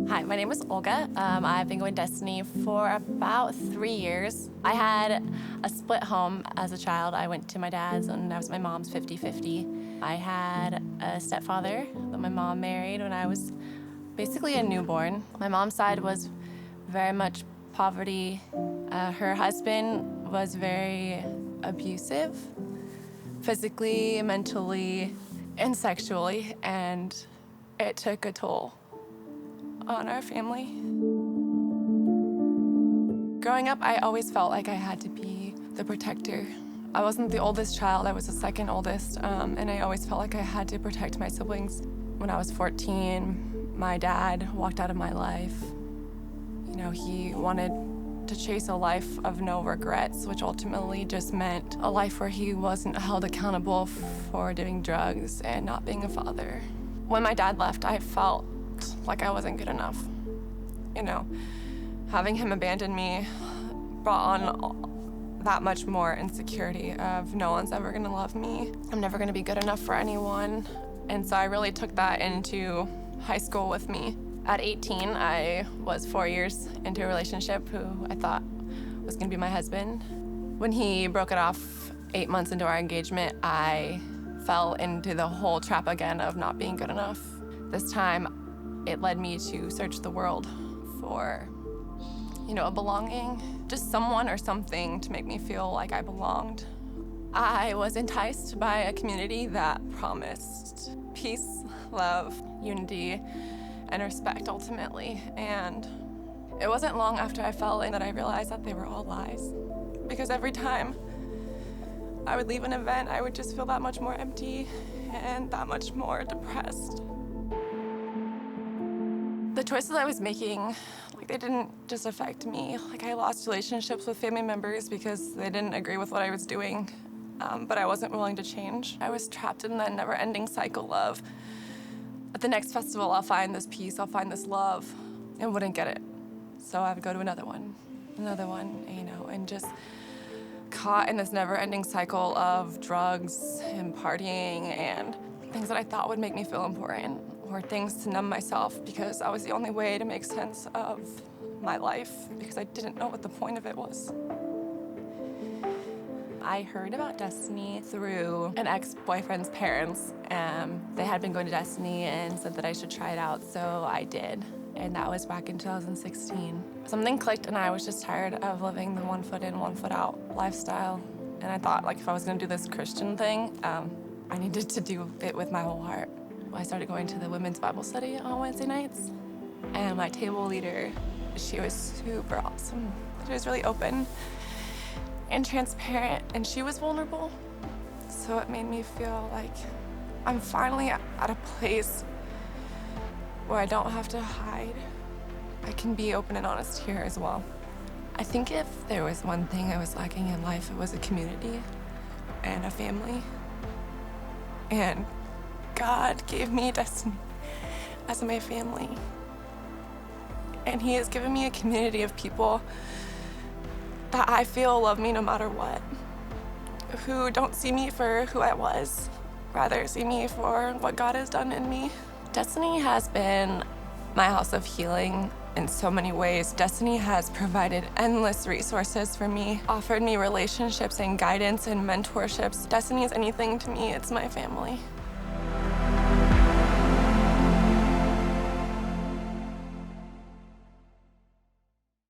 Hi, my name is Olga. I've been going Destiny for about 3 years. I had a split home as a child. I went to my dad's and I was my mom's 50-50. I had a stepfather that my mom married when I was basically a newborn. My mom's side was very much poverty. Her husband was very abusive, physically, mentally, and sexually, and it took a toll on our family. Growing up, I always felt like I had to be the protector. I wasn't the oldest child, I was the second oldest, and I always felt like I had to protect my siblings. When I was 14, my dad walked out of my life. You know, he wanted to chase a life of no regrets, which ultimately just meant a life where he wasn't held accountable for doing drugs and not being a father. When my dad left, I felt like I wasn't good enough. You know, having him abandon me brought on that much more insecurity of no one's ever gonna love me. I'm never gonna be good enough for anyone. And so I really took that into high school with me. At 18, I was 4 years into a relationship who I thought was gonna be my husband. When he broke it off 8 months into our engagement, I fell into the whole trap again of not being good enough. This time, it led me to search the world for, you know, a belonging, just someone or something to make me feel like I belonged. I was enticed by a community that promised peace, love, unity, and respect ultimately. And it wasn't long after I fell in that I realized that they were all lies. Because every time I would leave an event, I would just feel that much more empty and that much more depressed. The choices I was making, they didn't just affect me. I lost relationships with family members because they didn't agree with what I was doing, but I wasn't willing to change. I was trapped in that never-ending cycle of, at the next festival, I'll find this peace, I'll find this love, and wouldn't get it. So I would go to another one, you know, and just caught in this never-ending cycle of drugs and partying and things that I thought would make me feel important, or things to numb myself because that was the only way to make sense of my life because I didn't know what the point of it was. I heard about Destiny through an ex-boyfriend's parents. They had been going to Destiny and said that I should try it out, so I did. And that was back in 2016. Something clicked and I was just tired of living the one foot in, one foot out lifestyle. And I thought, if I was gonna do this Christian thing, I needed to do it with my whole heart. I started going to the women's Bible study on Wednesday nights, and my table leader, she was super awesome. She was really open and transparent, and she was vulnerable. So it made me feel like I'm finally at a place where I don't have to hide. I can be open and honest here as well. I think if there was one thing I was lacking in life, it was a community and a family. And God gave me Destiny as my family. And He has given me a community of people that I feel love me no matter what, who don't see me for who I was, rather see me for what God has done in me. Destiny has been my house of healing in so many ways. Destiny has provided endless resources for me, offered me relationships and guidance and mentorships. Destiny is anything to me, it's my family.